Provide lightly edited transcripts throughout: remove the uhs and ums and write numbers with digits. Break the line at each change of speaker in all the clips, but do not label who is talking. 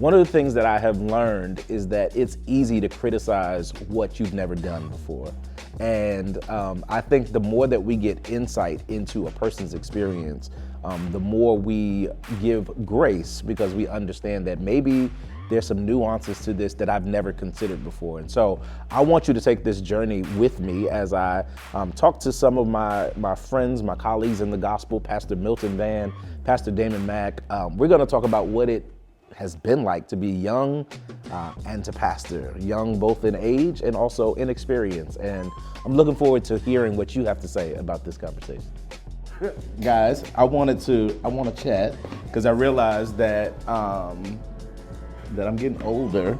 one of the things that I have learned is that it's easy to criticize what you've never done before. And I think the more that we get insight into a person's experience, the more we give grace, because we understand that maybe there's some nuances to this that I've never considered before. And so I want you to take this journey with me as I talk to some of my friends, my colleagues in the gospel, Pastor Milton Vann, Pastor Damon Mack. We're gonna talk about what it has been like to be young and to pastor, young both in age and also in experience. And I'm looking forward to hearing what you have to say about this conversation. Guys, I want to chat because I realized that that I'm getting older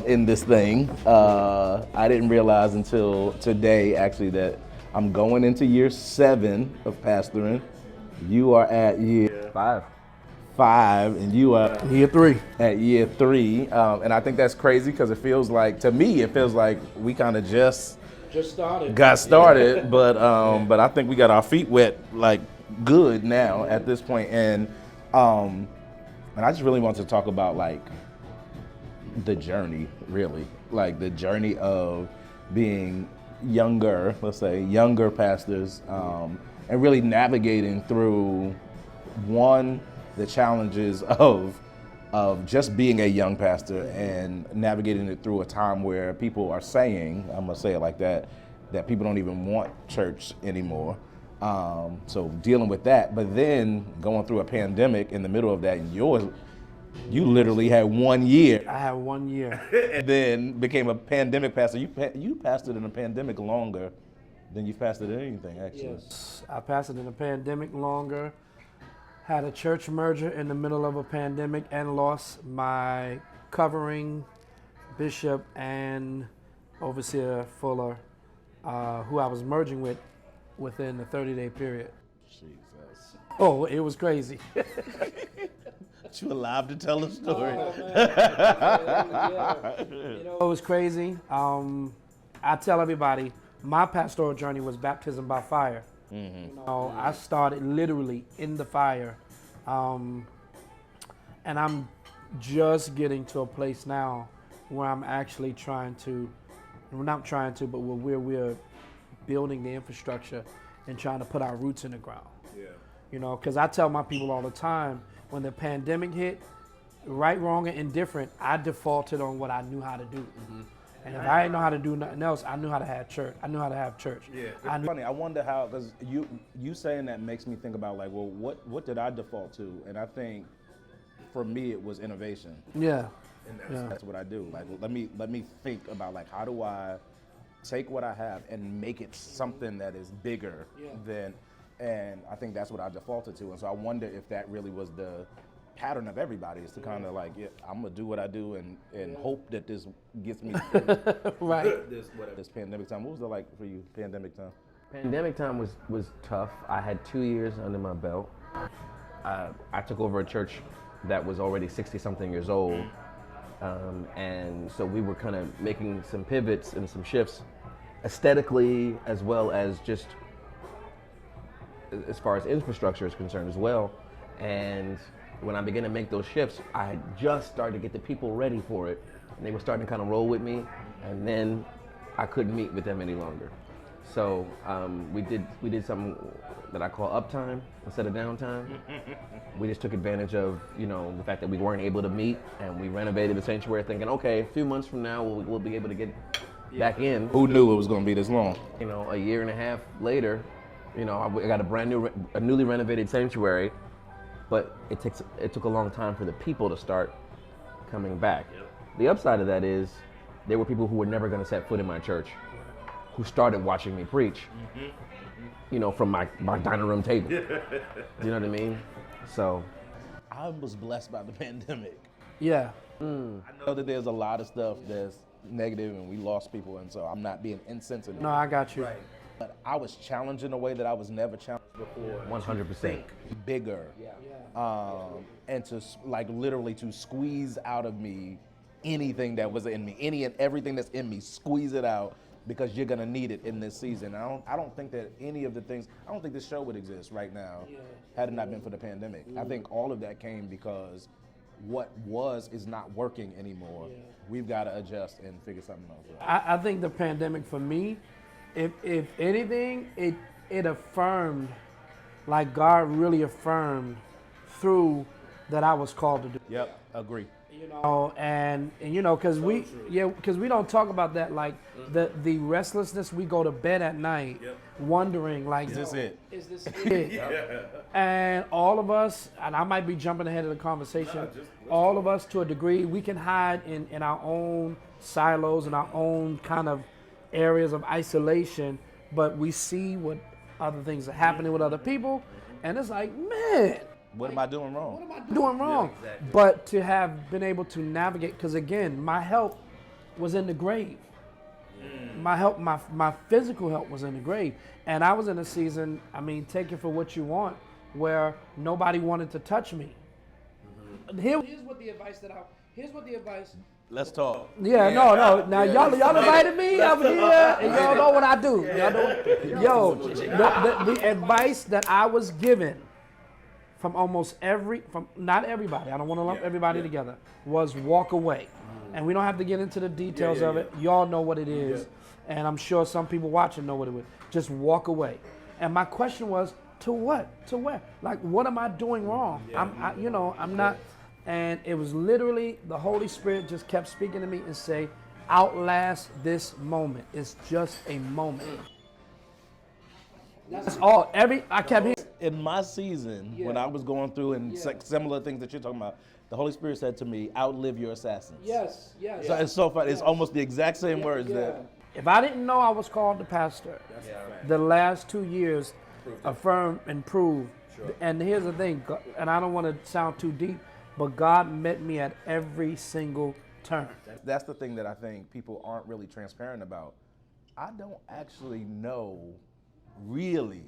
in this thing. I didn't realize until today actually that I'm going into year 7 of pastoring. You are at year 5 and you are
Year 3.
at year 3. And I think that's crazy because it feels like, to me, it feels like we kind of just
started.
got started, but I think we got our feet wet like good now at this point. And I just really want to talk about like the journey, really, like the journey of being younger, let's say younger pastors, and really navigating through the challenges of just being a young pastor and navigating it through a time where people are saying, I'm gonna say it like that people don't even want church anymore. So dealing with that, but then going through a pandemic in the middle of that, and you literally had 1 year.
I had 1 year.
And then became a pandemic pastor. You pastored in a pandemic longer than you've pastored in anything, actually.
Yes, I pastored in a pandemic longer. Had a church merger in the middle of a pandemic and lost my covering bishop and overseer Fuller, who I was merging with within the 30-day period.
Jesus.
Oh, it was crazy.
You alive to tell the story?
Oh, man. It was crazy. I tell everybody, my pastoral journey was baptism by fire. Mm-hmm. I started literally in the fire. And I'm just getting to a place now where I'm actually but where we're building the infrastructure and trying to put our roots in the ground. Yeah. Because I tell my people all the time, when the pandemic hit, right, wrong, and indifferent, I defaulted on what I knew how to do. Mm-hmm. And if I didn't know how to do nothing else, I knew how to have church. I knew how to have church.
Yeah, it's funny. I wonder how, because you saying that makes me think about like, well, what did I default to? And I think for me it was innovation.
Yeah.
And that's what I do. Like, let me think about like, how do I take what I have and make it something that is bigger than. And I think that's what I defaulted to. And so I wonder if that really was the pattern of everybody, is to kind of like, I'm gonna do what I do and hope that this gets me through
right.
this pandemic time. What was it like for you, pandemic time?
Pandemic time was tough. I had 2 years under my belt. I took over a church that was already 60-something years old. And so we were kind of making some pivots and some shifts aesthetically, as well as just as far as infrastructure is concerned as well. And when I began to make those shifts, I had just started to get the people ready for it. And they were starting to kind of roll with me. And then I couldn't meet with them any longer. So we did something that I call uptime instead of downtime. We just took advantage of, the fact that we weren't able to meet, and we renovated the sanctuary thinking, okay, a few months from now, we'll be able to get back in.
Who knew it was gonna be this long?
A year and a half later, I got a newly renovated sanctuary, but it took a long time for the people to start coming back. Yep. The upside of that is there were people who were never going to set foot in my church who started watching me preach, from my dining room table. Do you know what I mean? So
I was blessed by the pandemic.
Yeah.
I know that there's a lot of stuff that's negative and we lost people, and so I'm not being insensitive.
No, I got you.
Right. But I was challenged in a way that I was never challenged before.
100%.
Think bigger. And to literally to squeeze out of me anything that was in me, any and everything that's in me, squeeze it out, because you're gonna need it in this season. I don't think that any of the things, I don't think this show would exist right now had it not been for the pandemic. I think all of that came because what is not working anymore. We've got to adjust and figure something else out.
I think the pandemic for me, if anything, it affirmed, like God really affirmed through that I was called to do.
Yep, agree.
You know, and you know, because we don't talk about that, like the restlessness. We go to bed at night wondering, like,
Is this it?
Is this it? And all of us, and I might be jumping ahead of the conversation, all of us to a degree, we can hide in our own silos and our own kind of areas of isolation, but we see what other things are happening with other people, and it's like, man,
What am I doing wrong?
what am I doing wrong?
Yeah, exactly.
But to have been able to navigate, because again, my help was in the grave. My help, my physical help was in the grave. And I was in a season, I mean, take it for what you want, where nobody wanted to touch me. Here's what the advice.
Let's talk.
Yeah, no. Now y'all invited me over here, and y'all know what I do. Y'all know, the advice that I was given from not everybody, I don't want to lump everybody together, was walk away. And we don't have to get into the details of it. Y'all know what it is. And I'm sure some people watching know what it was. Just walk away. And my question was, to what? To where? Like, what am I doing wrong? I'm not. And it was literally the Holy Spirit just kept speaking to me and say, outlast this moment. It's just a moment. That's all. I kept hearing.
In my season, when I was going through and similar things that you're talking about, the Holy Spirit said to me, outlive your assassins.
Yes.
So it's so funny. It's almost the exact same words that.
If I didn't know I was called to pastor, the last 2 years affirmed and proved. And here's the thing, and I don't want to sound too deep, but God met me at every single turn.
That's the thing that I think people aren't really transparent about. I don't actually know, really.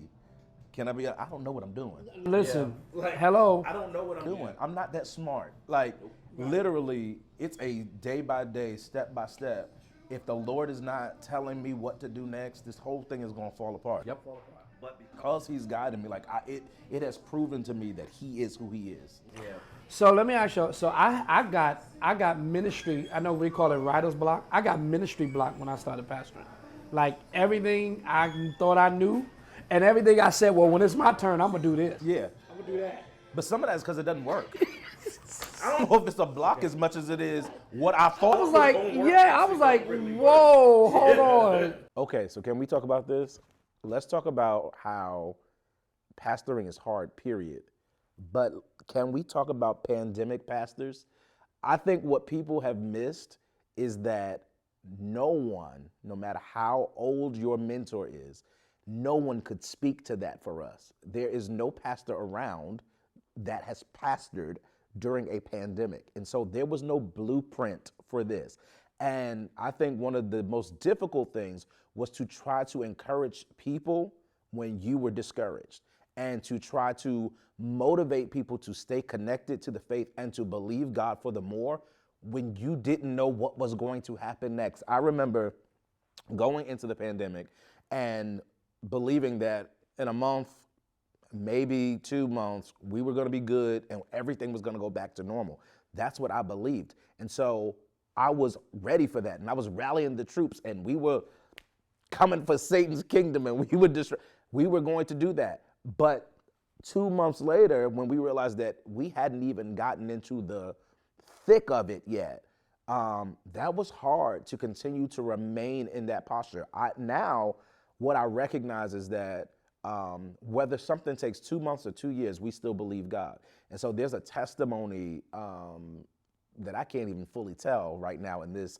I don't know what I'm doing.
Listen, hello.
I don't know what I'm doing.
I'm not that smart. Like, literally, it's a day by day, step by step. If the Lord is not telling me what to do next, this whole thing is going to fall apart.
Yep.
But because He's guiding me, like it has proven to me that He is who He is.
Yeah.
So let me ask you. So I got ministry. I know we call it writer's block. I got ministry block when I started pastoring. Like everything I thought I knew, and everything I said, well, when it's my turn, I'm gonna do this.
Yeah.
I'm gonna do that.
But some of that's because it doesn't work. I don't know if it's a block as much as it is what I thought.
I was like, whoa, hold on.
Okay, so can we talk about this? Let's talk about how pastoring is hard, period. But can we talk about pandemic pastors? I think what people have missed is that no one, no matter how old your mentor is, no one could speak to that for us. There is no pastor around that has pastored during a pandemic. And so there was no blueprint for this. And I think one of the most difficult things was to try to encourage people when you were discouraged and to try to motivate people to stay connected to the faith and to believe God for the more when you didn't know what was going to happen next. I remember going into the pandemic and believing that in a month, maybe 2 months, we were going to be good and everything was going to go back to normal. That's what I believed. And so I was ready for that. And I was rallying the troops and we were coming for Satan's kingdom and we were going to do that. But 2 months later, when we realized that we hadn't even gotten into the thick of it yet, that was hard to continue to remain in that posture. Now, what I recognize is that whether something takes 2 months or 2 years, we still believe God. And so there's a testimony that I can't even fully tell right now in this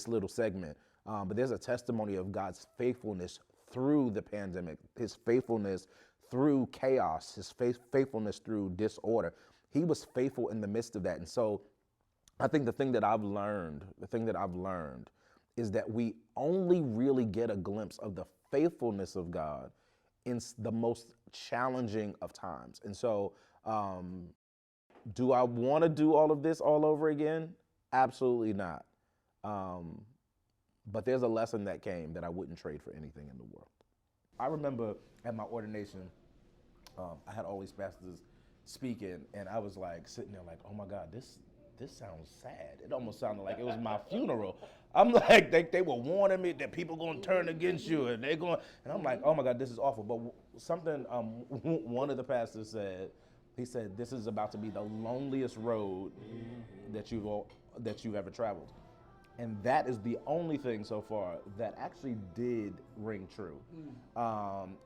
little segment. But there's a testimony of God's faithfulness through the pandemic, His faithfulness through chaos, His faithfulness through disorder. He was faithful in the midst of that. And so I think the thing that I've learned is that we only really get a glimpse of the faithfulness of God in the most challenging of times. And so do I want to do all of this all over again? Absolutely not. But there's a lesson that came that I wouldn't trade for anything in the world. I remember at my ordination, I had all these pastors speaking, and I was like sitting there like, oh my God, this this sounds sad. It almost sounded like it was my funeral. I'm like, they were warning me that people going to turn against you, and they're going, and I'm like, oh my God, this is awful. But something one of the pastors said, he said, this is about to be the loneliest road that you've ever traveled. And that is the only thing so far that actually did ring true.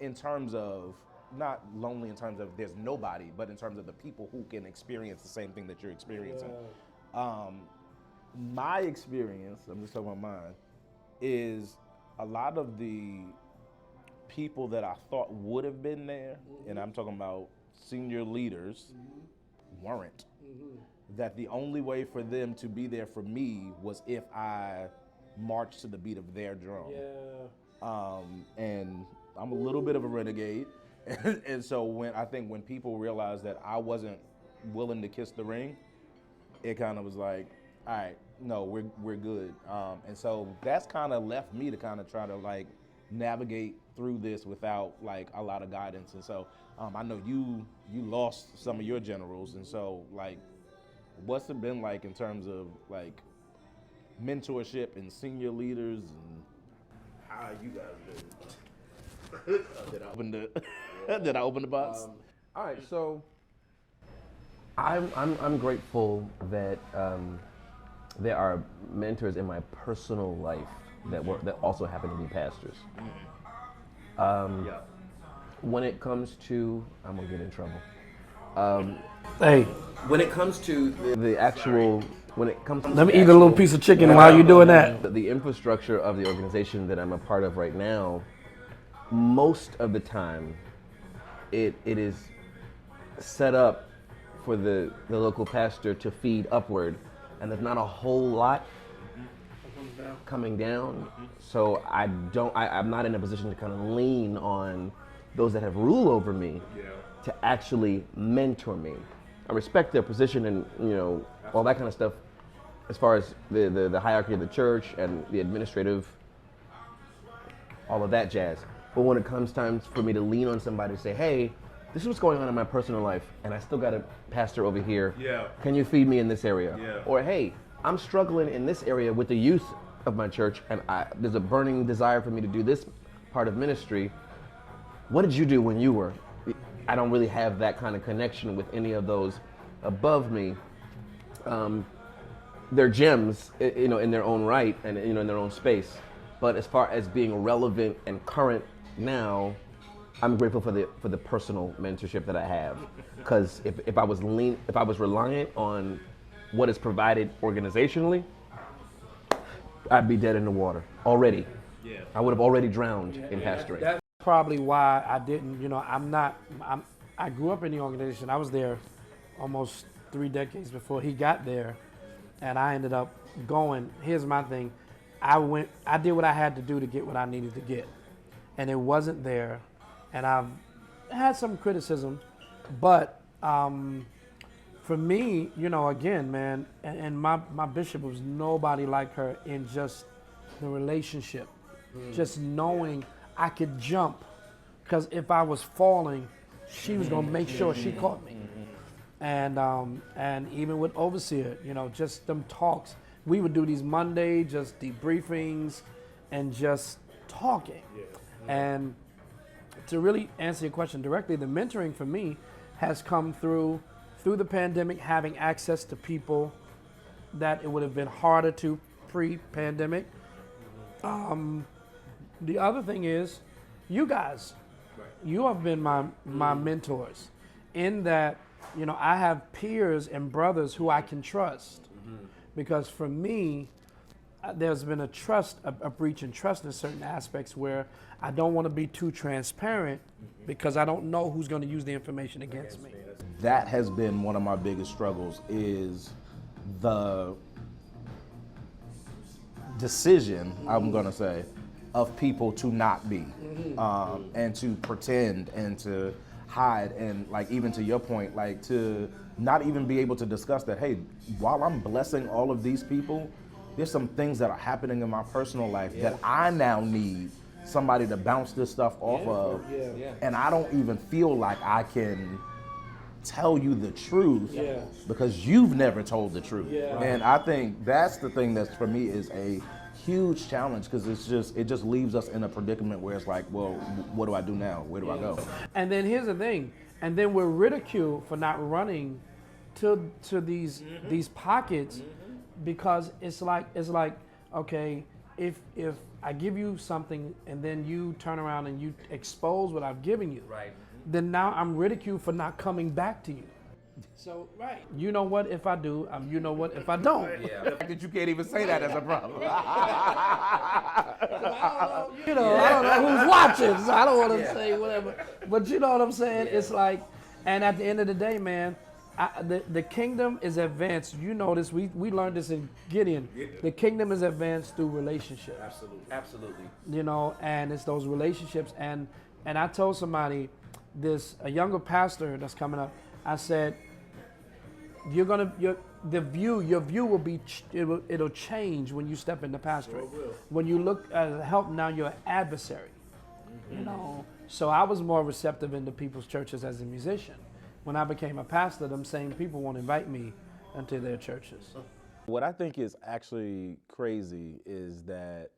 In terms of, not lonely in terms of there's nobody, but in terms of the people who can experience the same thing that you're experiencing. My experience, I'm just talking about mine, is a lot of the people that I thought would have been there, and I'm talking about senior leaders, weren't. That the only way for them to be there for me was if I marched to the beat of their drum. And I'm a little bit of a renegade. And so when people realized that I wasn't willing to kiss the ring, it kind of was like, all right, no, we're good. And so that's kind of left me to kind of try to like navigate through this without like a lot of guidance. And so I know you lost some of your generals, and so like, what's it been like in terms of like mentorship and senior leaders, and how you guys been? Did I open the box?
All right, so I'm grateful that there are mentors in my personal life that also happen to be pastors. When it comes to, I'm gonna get in trouble.
Hey,
When it comes to the actual, when it comes to
let me eat a little piece of chicken while you're doing that.
the infrastructure of the organization that I'm a part of right now, most of the time, it is set up for the local pastor to feed upward, and there's not a whole lot coming down. So I'm not in a position to kind of lean on those that have rule over me to actually mentor me. I respect their position and all that kind of stuff as far as the hierarchy of the church and the administrative, all of that jazz. But when it comes time for me to lean on somebody to say, hey, this is what's going on in my personal life, and I still got a pastor over here. Can you feed me in this area? Or hey, I'm struggling in this area with the youth of my church, and there's a burning desire for me to do this part of ministry. What did you do when you were? I don't really have that kind of connection with any of those above me. They're gems, in their own right and in their own space. But as far as being relevant and current now, I'm grateful for the personal mentorship that I have. Because if I was reliant on what is provided organizationally, I'd be dead in the water already. I would have already drowned in pastoring.
That's probably why I didn't, I grew up in the organization. I was there almost 3 decades before he got there, and I ended up going. Here's my thing. I did what I had to do to get what I needed to get, and it wasn't there, and I've had some criticism, but for me, again, man, and my bishop was nobody like her in just the relationship, just knowing I could jump, because if I was falling, she was gonna make sure she caught me. And even with overseer, just them talks, we would do these Monday just debriefings and just talking. And to really answer your question directly, the mentoring for me has come through the pandemic, having access to people that it would have been harder to pre-pandemic. The other thing is, you guys, you have been my mentors in that, I have peers and brothers who I can trust. Because for me, there's been a breach in trust in certain aspects where I don't want to be too transparent because I don't know who's going to use the information against me.
That has been one of my biggest struggles, is the decision, I'm going to say, of people to not be, and to pretend and to hide, and like, even to your point, like, to not even be able to discuss that, hey, while I'm blessing all of these people, there's some things that are happening in my personal life that I now need somebody to bounce this stuff off of, and I don't even feel like I can tell you the truth
Yeah.
because you've never told the truth.
Yeah.
And I think that's the thing that's for me is a huge challenge because it just leaves us in a predicament where it's like, well, what do I do now? Where do I go?
And then here's the thing, and then we're ridiculed for not running to these pockets because it's like okay, if I give you something and then you turn around and you expose what I've given you,
Right.
then now I'm ridiculed for not coming back to you. So you know what if I do, you know what if I don't.
Yeah.
The fact that you can't even say that as a problem.
You know, I don't know who's watching, so I don't want to say whatever. But you know what I'm saying? It's like, and at the end of the day, man, the kingdom is advanced. You know this. We learned this in Gideon. The kingdom is advanced through relationships.
Absolutely.
You know, and it's those relationships. And I told somebody, a younger pastor that's coming up, I said, your view will be, it'll change when you step into pastoring. When you look at help, now you're an adversary. You know, so I was more receptive into people's churches as a musician. When I became a pastor, them same people won't invite me into their churches.
What I think is actually crazy is that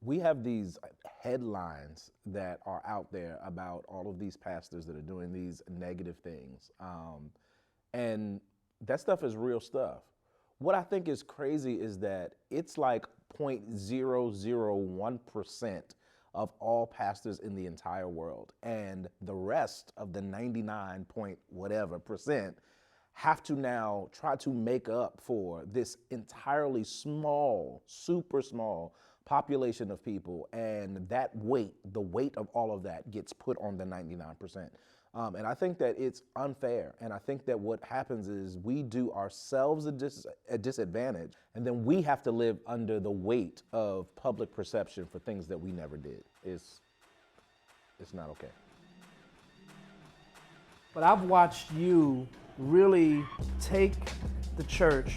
we have these headlines that are out there about all of these pastors that are doing these negative things. And that stuff is real stuff. What I think is crazy is that it's like 0.001% of all pastors in the entire world. And the rest of the 99 point whatever percent have to now try to make up for this entirely small, super small population of people. And that weight, the weight of all of that gets put on the 99%. And I think that it's unfair. And I think that what happens is we do ourselves a disadvantage, and then we have to live under the weight of public perception for things that we never did. It's not okay.
But I've watched you really take the church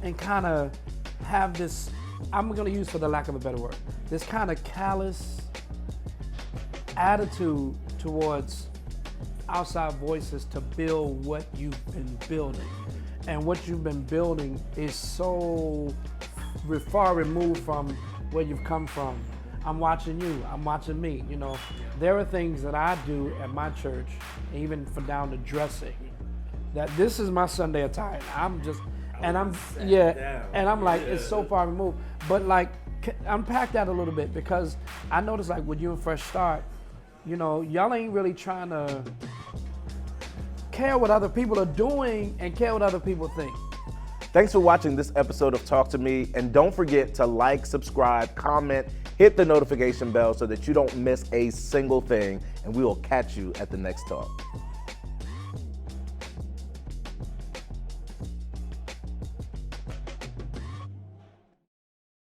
and kind of have this, I'm going to use for the lack of a better word, this kind of callous attitude towards outside voices to build what you've been building. And what you've been building is so far removed from where you've come from. I'm watching you, I'm watching me, you know. There are things that I do at my church, even for down to dressing, that this is my Sunday attire. I'm like, it's so far removed. But like, unpack that a little bit, because I noticed like with you and Fresh Start, you know, y'all ain't really trying to care what other people are doing and care what other people think.
Thanks for watching this episode of Talk to Me, and don't forget to like, subscribe, comment, hit the notification bell so that you don't miss a single thing, and we will catch you at the next talk.